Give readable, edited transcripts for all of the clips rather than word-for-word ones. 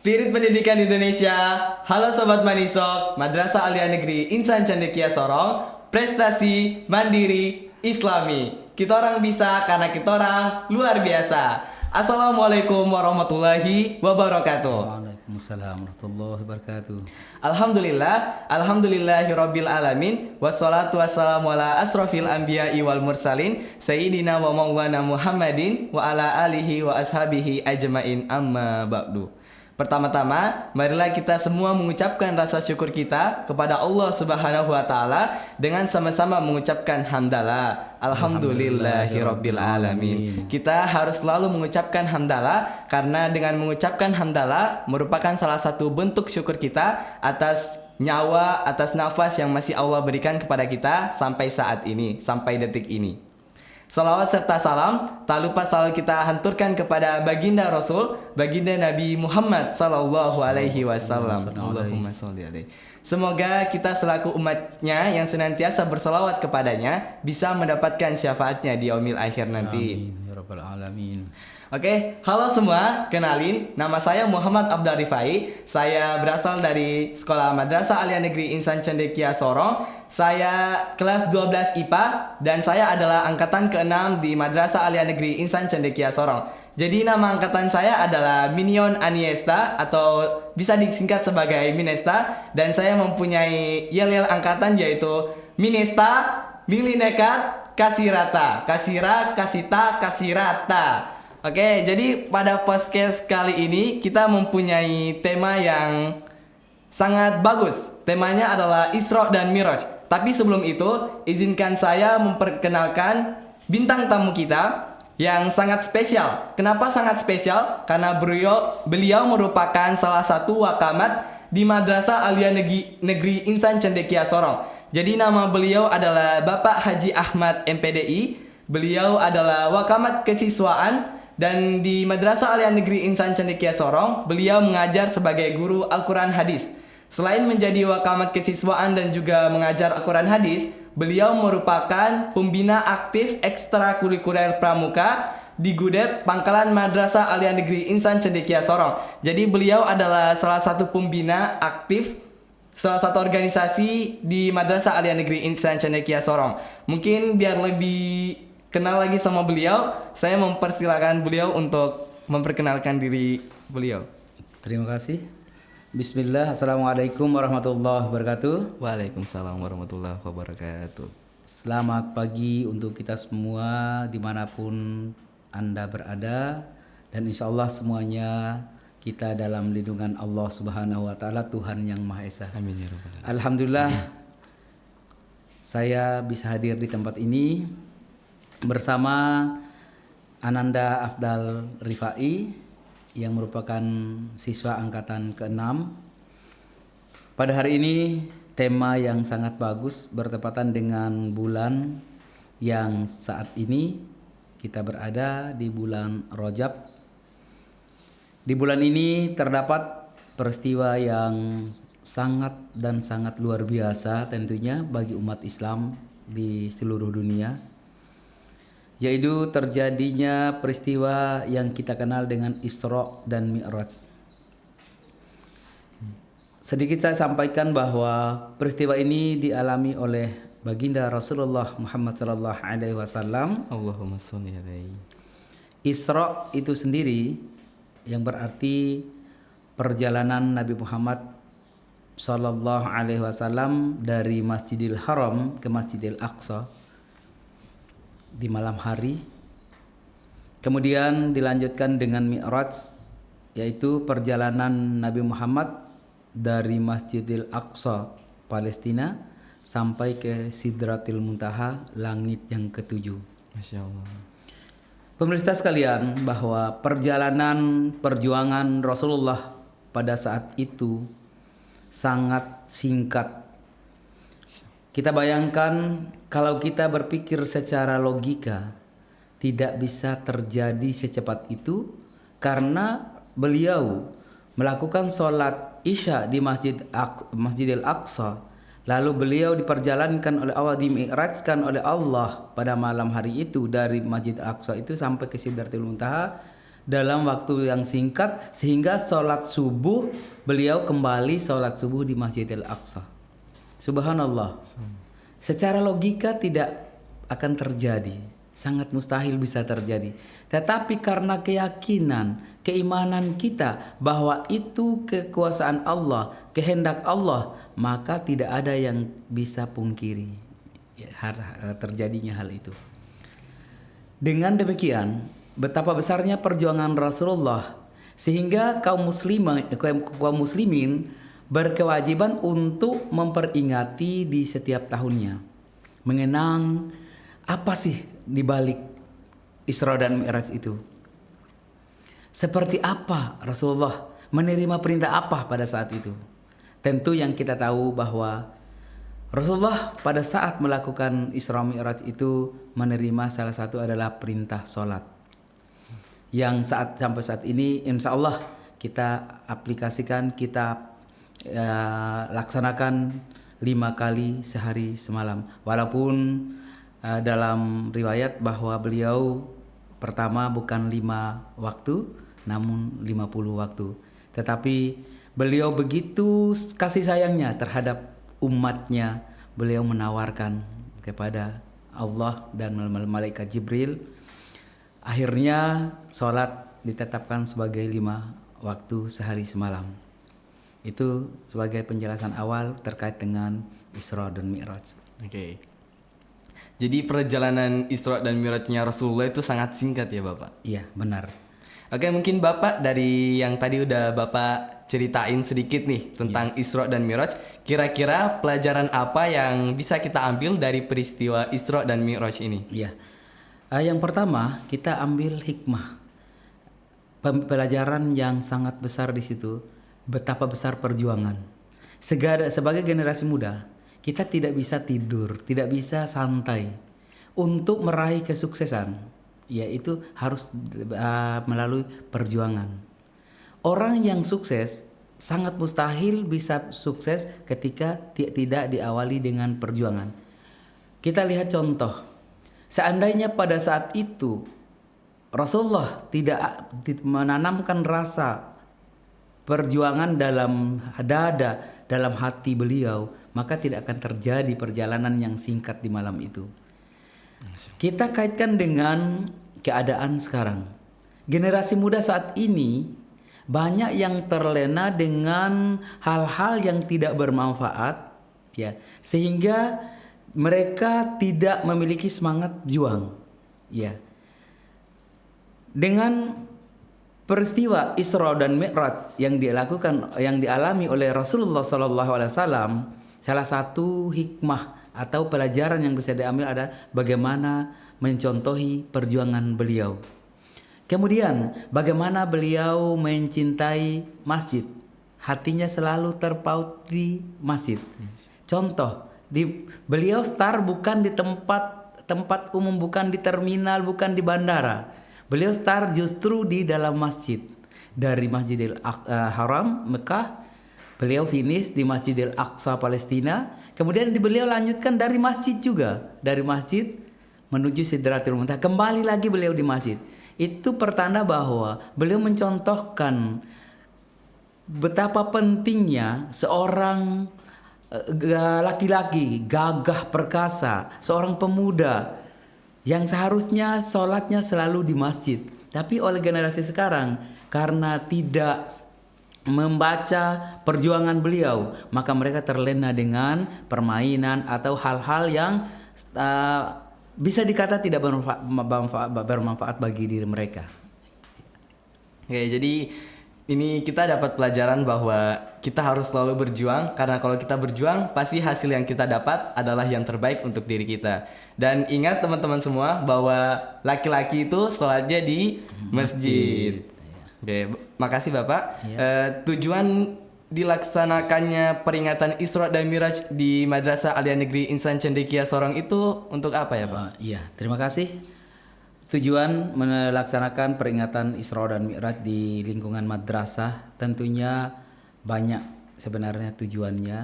Spirit Pendidikan Indonesia. Halo Sobat Manisok, Madrasah Alia Negeri Insan Cendekia Sorong. Prestasi mandiri Islami. Kita orang bisa karena kita orang luar biasa. Assalamualaikum warahmatullahi wabarakatuh. Waalaikumsalam warahmatullahi wabarakatuh. Alhamdulillahirabbil alamin. Wassalatu wassalamu ala asrofil anbiya'i wal mursalin sayyidina wa maulana Muhammadin wa ala alihi wa ashabihi ajmain, amma ba'du. Pertama-tama, marilah kita semua mengucapkan rasa syukur kita kepada Allah Subhanahu wa taala dengan sama-sama mengucapkan hamdalah. Alhamdulillahirabbil alamin. Kita harus selalu mengucapkan hamdalah karena dengan mengucapkan hamdalah merupakan salah satu bentuk syukur kita atas nyawa, atas nafas yang masih Allah berikan kepada kita sampai saat ini, sampai detik ini. Salawat serta salam tak lupa selalu kita hanturkan kepada baginda Rasul, baginda Nabi Muhammad sallallahu alaihi wasallam. Allahumma sholli alaihi. Semoga kita selaku umatnya yang senantiasa bersalawat kepadanya bisa mendapatkan syafaatnya di yaumil akhir nanti. Amin ya rabbal alamin. Oke, halo semua, kenalin, nama saya Muhammad Abdul Rifai. Saya berasal dari Sekolah Madrasah Alia Negeri Insan Cendekia Sorong. Saya kelas 12 IPA dan saya adalah angkatan ke-6 di Madrasah Alia Negeri Insan Cendekia Sorong. Jadi nama angkatan saya adalah Minion Aniesta atau bisa disingkat sebagai Minesta, dan saya mempunyai yel-yel angkatan yaitu Minesta, Mili Nekat, Kasirata, Kasira, Kasita, Kasirata. Oke, jadi pada podcast kali ini kita mempunyai tema yang sangat bagus. Temanya adalah Isra dan Miraj. Tapi sebelum itu, izinkan saya memperkenalkan bintang tamu kita yang sangat spesial. Kenapa sangat spesial? Karena beliau merupakan salah satu wakamat di Madrasah Alia Negeri Insan Cendekia Sorong. Jadi nama beliau adalah Bapak Haji Ahmad MPDI. Beliau adalah wakamat kesiswaan. Dan di Madrasah Alia Negeri Insan Cendekia Sorong, beliau mengajar sebagai guru Al-Quran Hadis. Selain menjadi wakamat kesiswaan dan juga mengajar Al-Quran Hadis, beliau merupakan pembina aktif ekstrakurikuler pramuka di Gudep Pangkalan Madrasah Alia Negeri Insan Cendekia Sorong. Jadi beliau adalah salah satu pembina aktif salah satu organisasi di Madrasah Alia Negeri Insan Cendekia Sorong. Mungkin biar lebih kenal lagi sama beliau, saya mempersilakan beliau untuk memperkenalkan diri beliau. Terima kasih. Bismillah. Assalamualaikum warahmatullahi wabarakatuh. Waalaikumsalam warahmatullahi wabarakatuh. Selamat pagi untuk kita semua dimanapun Anda berada, dan insya Allah semuanya kita dalam lindungan Allah Subhanahu wa taala, Tuhan yang Maha Esa. Amin ya rabbal alamin. Alhamdulillah saya bisa hadir di tempat ini bersama Ananda Afdal Rifai yang merupakan siswa angkatan ke-6. Pada hari ini tema yang sangat bagus bertepatan dengan bulan yang saat ini kita berada di bulan Rajab. Di bulan ini terdapat peristiwa yang sangat dan sangat luar biasa tentunya bagi umat Islam di seluruh dunia, yaitu terjadinya peristiwa yang kita kenal dengan Isra dan Mi'raj. Sedikit saya sampaikan bahwa peristiwa ini dialami oleh baginda Rasulullah Muhammad sallallahu alaihi wasallam. Allahumma sholli alaihi. Isra itu sendiri yang berarti perjalanan Nabi Muhammad sallallahu alaihi wasallam dari Masjidil Haram ke Masjidil Aqsa di malam hari. Kemudian dilanjutkan dengan Mi'raj, yaitu perjalanan Nabi Muhammad dari Masjidil Aqsa Palestina sampai ke Sidratil Muntaha, langit yang ketujuh. Masya Allah. Pemirsa sekalian, bahwa perjalanan perjuangan Rasulullah pada saat itu sangat singkat. Kita bayangkan kalau kita berpikir secara logika, tidak bisa terjadi secepat itu karena beliau melakukan sholat Isya di Masjidil Aqsa, lalu beliau diperjalankan oleh Allah, dimi'rajkan oleh Allah pada malam hari itu dari Masjid Aqsa itu sampai ke Sidratul Muntaha, dalam waktu yang singkat sehingga sholat subuh beliau kembali sholat subuh di Masjidil Aqsa. Subhanallah. Secara logika tidak akan terjadi, sangat mustahil bisa terjadi. Tetapi karena keyakinan, keimanan kita bahwa itu kekuasaan Allah, kehendak Allah, maka tidak ada yang bisa pungkiri terjadinya hal itu. Dengan demikian, betapa besarnya perjuangan Rasulullah sehingga kaum muslimin berkewajiban untuk memperingati di setiap tahunnya, mengenang apa sih di balik Isra dan Mi'raj itu. Seperti apa Rasulullah menerima perintah apa pada saat itu. Tentu yang kita tahu bahwa Rasulullah pada saat melakukan Isra Mi'raj itu menerima salah satu adalah perintah sholat, yang sampai saat ini insya Allah kita aplikasikan, kita laksanakan 5 kali sehari semalam. Walaupun dalam riwayat bahwa beliau pertama bukan 5 waktu namun 50 waktu. Tetapi beliau begitu kasih sayangnya terhadap umatnya, beliau menawarkan kepada Allah dan malaikat Jibril. Akhirnya sholat ditetapkan sebagai 5 waktu sehari semalam. Itu sebagai penjelasan awal terkait dengan Isra dan Mi'raj. Oke. Jadi perjalanan Isra dan Mi'rajnya Rasulullah itu sangat singkat ya Bapak? Iya, benar. Oke, mungkin Bapak dari yang tadi udah Bapak ceritain sedikit nih tentang Isra dan Mi'raj. Kira-kira pelajaran apa yang bisa kita ambil dari peristiwa Isra dan Mi'raj ini? Iya. Yang pertama, kita ambil hikmah. Pelajaran yang sangat besar di situ, betapa besar perjuangan. Sebagai generasi muda, kita tidak bisa tidur, tidak bisa santai untuk meraih kesuksesan. Yaitu harus melalui perjuangan. Orang yang sukses sangat mustahil bisa sukses ketika tidak diawali dengan perjuangan. Kita lihat contoh. Seandainya pada saat itu Rasulullah tidak menanamkan rasa perjuangan dalam dada, dalam hati beliau, maka tidak akan terjadi perjalanan yang singkat di malam itu. Kita kaitkan dengan keadaan sekarang. Generasi muda saat ini banyak yang terlena dengan hal-hal yang tidak bermanfaat, ya, sehingga mereka tidak memiliki semangat juang, ya. Dengan peristiwa Isra dan Mi'raj yang dialami oleh Rasulullah SAW, salah satu hikmah atau pelajaran yang bisa diambil adalah bagaimana mencontohi perjuangan beliau. Kemudian bagaimana beliau mencintai masjid, hatinya selalu terpaut di masjid. Contoh, beliau start bukan di tempat umum, bukan di terminal, bukan di bandara. Beliau start justru di dalam masjid. Dari Masjidil Haram Mekah, beliau finish di Masjidil Aqsa Palestina. Kemudian beliau lanjutkan dari masjid juga, dari masjid menuju Sidratul Muntaha. Kembali lagi beliau di masjid. Itu pertanda bahwa beliau mencontohkan betapa pentingnya seorang laki-laki gagah perkasa, seorang pemuda yang seharusnya sholatnya selalu di masjid. Tapi oleh generasi sekarang, karena tidak membaca perjuangan beliau, maka mereka terlena dengan permainan atau hal-hal yang bisa dikata tidak bermanfaat bagi diri mereka. Oke, jadi ini kita dapat pelajaran bahwa kita harus selalu berjuang, karena kalau kita berjuang pasti hasil yang kita dapat adalah yang terbaik untuk diri kita. Dan ingat teman-teman semua bahwa laki-laki itu sholatnya di masjid. Oke, makasih Bapak. Tujuan dilaksanakannya peringatan Isra dan Mi'raj di Madrasah Aliyah Negeri Insan Cendekia Sorong itu untuk apa ya Pak? Iya, terima kasih. Tujuan melaksanakan peringatan Isra dan Mi'raj di lingkungan madrasah tentunya banyak sebenarnya tujuannya.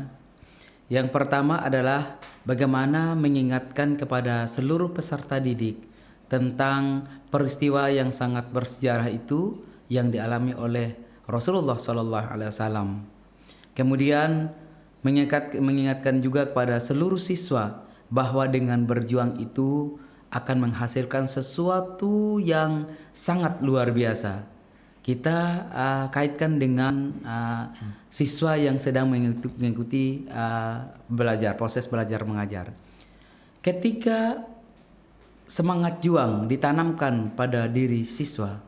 Yang pertama adalah bagaimana mengingatkan kepada seluruh peserta didik tentang peristiwa yang sangat bersejarah itu yang dialami oleh Rasulullah Sallallahu Alaihi Wasallam. Kemudian mengingatkan juga kepada seluruh siswa bahwa dengan berjuang itu akan menghasilkan sesuatu yang sangat luar biasa. Kita kaitkan dengan siswa yang sedang mengikuti proses belajar mengajar. Ketika semangat juang ditanamkan pada diri siswa,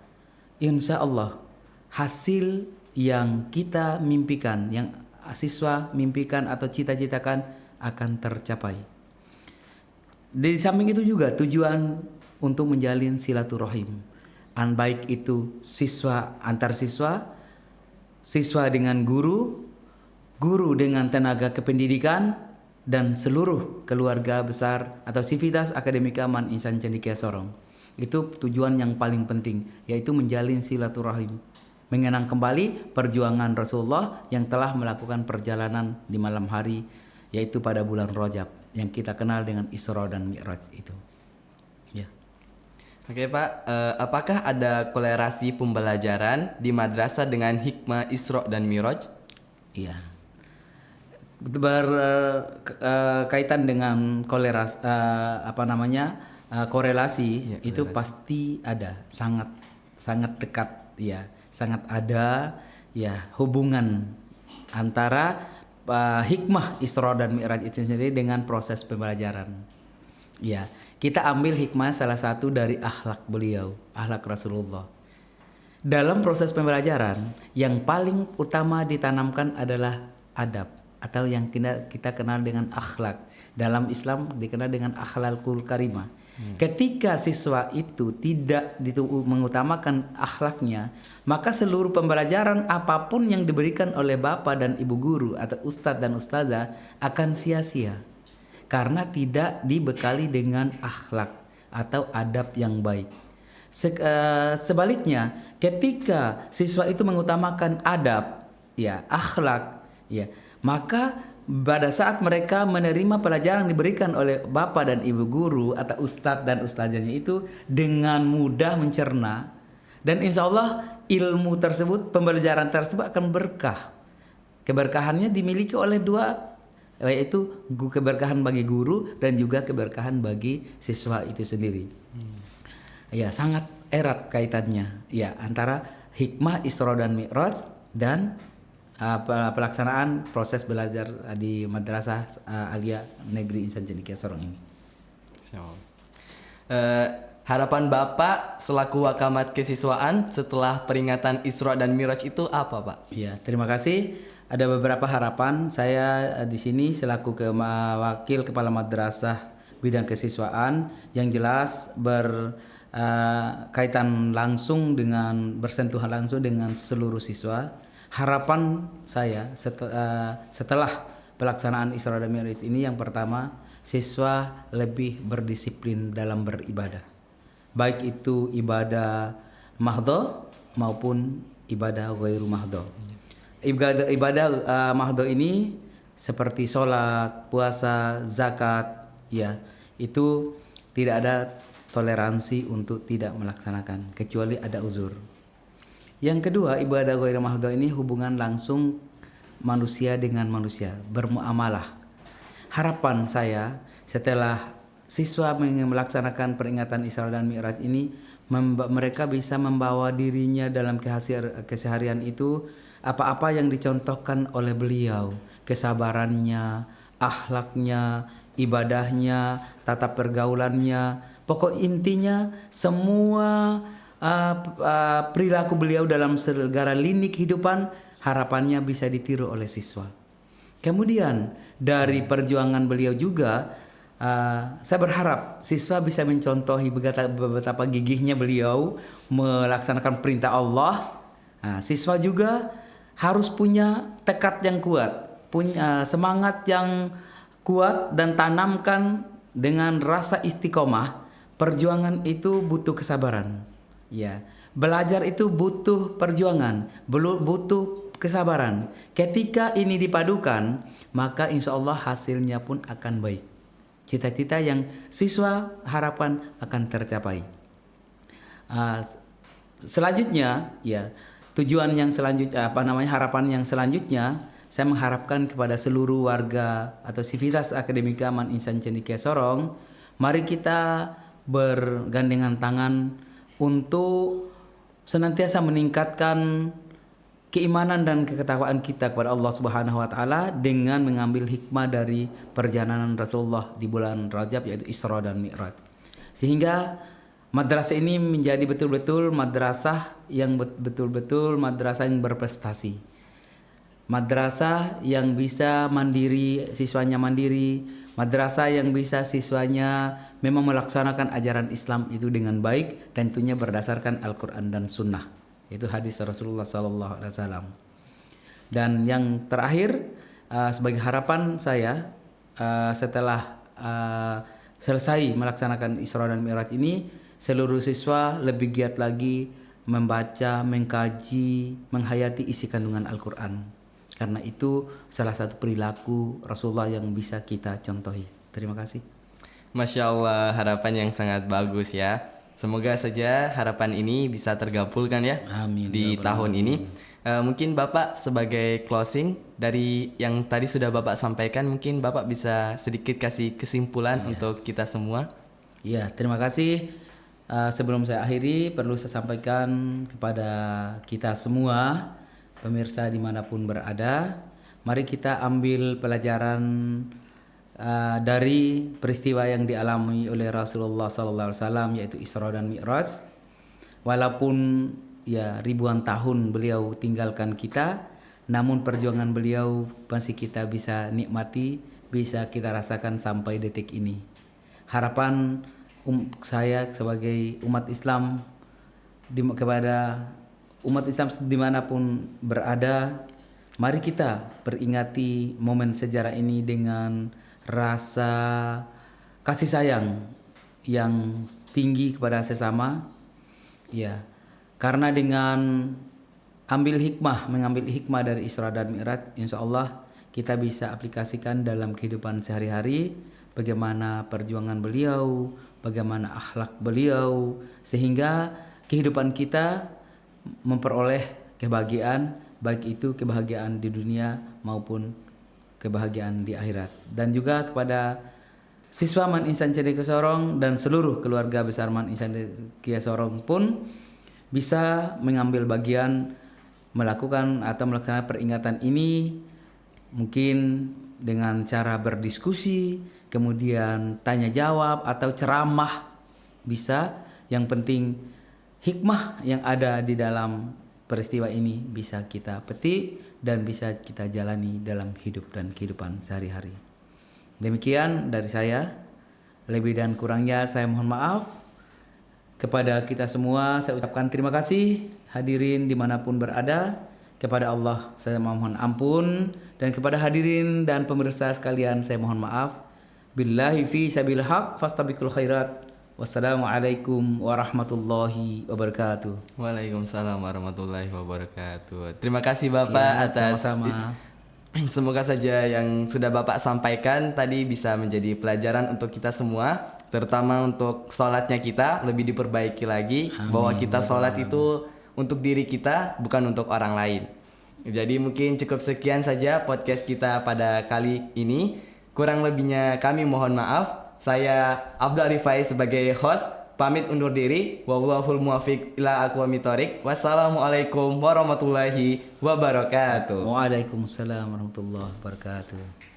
insya Allah hasil yang kita mimpikan, yang siswa mimpikan atau cita-citakan akan tercapai. Di samping itu juga tujuan untuk menjalin silaturahim, baik itu siswa antar siswa, siswa dengan guru, guru dengan tenaga kependidikan, dan seluruh keluarga besar atau sivitas akademika Man Insan Cendekia Sorong. Itu tujuan yang paling penting, yaitu menjalin silaturahim, mengenang kembali perjuangan Rasulullah yang telah melakukan perjalanan di malam hari, yaitu pada bulan Rajab yang kita kenal dengan Isra dan Mi'raj itu. Ya. Oke Pak, apakah ada kolerasi pembelajaran di madrasah dengan hikmah Isra dan Mi'raj? Iya. Berkaitan dengan korelasi Ya, itu korelasi. pasti ada, sangat dekat ya, sangat ada ya hubungan antara hikmah Isra dan Mi'raj itu sendiri dengan proses pembelajaran. Ya, kita ambil hikmah salah satu dari akhlak beliau, akhlak Rasulullah. Dalam proses pembelajaran yang paling utama ditanamkan adalah adab atau yang kita kenal dengan akhlak. Dalam Islam dikenal dengan akhlakul karimah. Ketika siswa itu tidak mengutamakan akhlaknya, maka seluruh pembelajaran apapun yang diberikan oleh bapak dan ibu guru atau ustadz dan ustazah akan sia-sia karena tidak dibekali dengan akhlak atau adab yang baik. Sebaliknya, ketika siswa itu mengutamakan adab, ya, akhlak, ya, maka pada saat mereka menerima pelajaran yang diberikan oleh bapak dan ibu guru atau ustadz dan ustazahnya itu dengan mudah mencerna, dan insya Allah ilmu tersebut, pembelajaran tersebut akan berkah. Keberkahannya dimiliki oleh dua, yaitu keberkahan bagi guru dan juga keberkahan bagi siswa itu sendiri. Ya, sangat erat kaitannya ya antara hikmah Isra dan Mi'raj dan pelaksanaan proses belajar di Madrasah Alia Negeri Insan Cendekia Sorong ini. Harapan Bapak selaku wakamat kesiswaan setelah peringatan Isra dan Mi'raj itu apa, Pak? Ya, terima kasih. Ada beberapa harapan. Saya di sini selaku wakil kepala madrasah bidang kesiswaan yang jelas berkaitan langsung dengan bersentuhan langsung dengan seluruh siswa. Harapan saya setelah pelaksanaan Isra dan Mi'raj ini, yang pertama, siswa lebih berdisiplin dalam beribadah. Baik itu ibadah mahdho maupun ibadah ghairu mahdho. Ibadah mahdho ini seperti sholat, puasa, zakat, ya, itu tidak ada toleransi untuk tidak melaksanakan kecuali ada uzur. Yang kedua, ibadah ghairu mahdho ini hubungan langsung manusia dengan manusia, bermuamalah. Harapan saya setelah siswa melaksanakan peringatan Isra dan Mi'raj ini, mereka bisa membawa dirinya dalam keseharian itu apa-apa yang dicontohkan oleh beliau, kesabarannya, akhlaknya, ibadahnya, tata pergaulannya. Pokok intinya semua perilaku beliau dalam segala lini kehidupan, harapannya bisa ditiru oleh siswa. Kemudian dari perjuangan beliau juga, saya berharap siswa bisa mencontohi betapa gigihnya beliau melaksanakan perintah Allah. Siswa juga harus punya tekad yang kuat, punya semangat yang kuat, dan tanamkan dengan rasa istiqomah. Perjuangan itu butuh kesabaran. Ya, belajar itu butuh perjuangan, butuh kesabaran. Ketika ini dipadukan, maka insya Allah hasilnya pun akan baik. cita-cita yang siswa harapkan akan tercapai. Selanjutnya ya, tujuan yang selanjutnya harapan yang selanjutnya, saya mengharapkan kepada seluruh warga atau sivitas akademika Man Insan Cendekia Sorong, mari kita bergandengan tangan untuk senantiasa meningkatkan keimanan dan ketakwaan kita kepada Allah Subhanahu wa taala dengan mengambil hikmah dari perjalanan Rasulullah di bulan Rajab, yaitu Isra dan Mi'raj. Sehingga madrasah ini menjadi betul-betul madrasah yang berprestasi. Madrasah yang bisa mandiri, siswanya mandiri, madrasah yang bisa siswanya memang melaksanakan ajaran Islam itu dengan baik, tentunya berdasarkan Al-Qur'an dan Sunnah. Itu hadis Rasulullah SAW. Dan yang terakhir, sebagai harapan saya, setelah selesai melaksanakan Isra dan Mi'raj ini, seluruh siswa lebih giat lagi membaca, mengkaji, menghayati isi kandungan Al-Quran. Karena itu salah satu perilaku Rasulullah yang bisa kita contohi. Terima kasih. Masya Allah, harapan yang sangat bagus ya. Semoga saja harapan ini bisa tergabulkan ya. Amin. Di tahun ini. Mungkin Bapak sebagai closing dari yang tadi sudah Bapak sampaikan, mungkin Bapak bisa sedikit kasih kesimpulan untuk kita semua. Ya, terima kasih. Sebelum saya akhiri, perlu saya sampaikan kepada kita semua, pemirsa dimanapun berada, mari kita ambil pelajaran dari peristiwa yang dialami oleh Rasulullah SAW, yaitu Isra dan Mi'raj. Walaupun ya ribuan tahun beliau tinggalkan kita, namun perjuangan beliau masih kita bisa nikmati, bisa kita rasakan sampai detik ini. Harapan saya sebagai umat Islam kepada umat Islam dimanapun berada, mari kita peringati momen sejarah ini dengan rasa kasih sayang yang tinggi kepada sesama. Ya, karena dengan mengambil hikmah dari Isra dan Mi'raj, insya Allah kita bisa aplikasikan dalam kehidupan sehari-hari, bagaimana perjuangan beliau, bagaimana akhlak beliau, sehingga kehidupan kita memperoleh kebahagiaan, baik itu kebahagiaan di dunia maupun kebahagiaan di akhirat. Dan juga kepada siswa Man Insan Cendekia Sorong dan seluruh keluarga besar Man Insan Cendekia Sorong pun bisa mengambil bagian melakukan atau melaksanakan peringatan ini, mungkin dengan cara berdiskusi, kemudian tanya jawab atau ceramah bisa. Yang penting hikmah yang ada di dalam peristiwa ini bisa kita petik dan bisa kita jalani dalam hidup dan kehidupan sehari-hari. Demikian dari saya. Lebih dan kurangnya saya mohon maaf. Kepada kita semua saya ucapkan terima kasih. Hadirin dimanapun berada, kepada Allah saya mohon ampun, dan kepada hadirin dan pemirsa sekalian saya mohon maaf. Billahi fi sabil haq fastabiqul khairat. Wassalamualaikum warahmatullahi wabarakatuh. Waalaikumsalam warahmatullahi wabarakatuh. Terima kasih Bapak atas sama-sama. Semoga saja yang sudah Bapak sampaikan tadi bisa menjadi pelajaran untuk kita semua, terutama untuk sholatnya kita lebih diperbaiki lagi. Amin. Bahwa kita sholat itu untuk diri kita, bukan untuk orang lain. Jadi mungkin cukup sekian saja podcast kita pada kali ini. Kurang lebihnya kami mohon maaf. Saya Afdal Rifai sebagai host pamit undur diri. Wallahul muwaffiq ila aqwamit thoriq. Wassalamualaikum warahmatullahi wabarakatuh. Waalaikumsalam warahmatullahi wabarakatuh.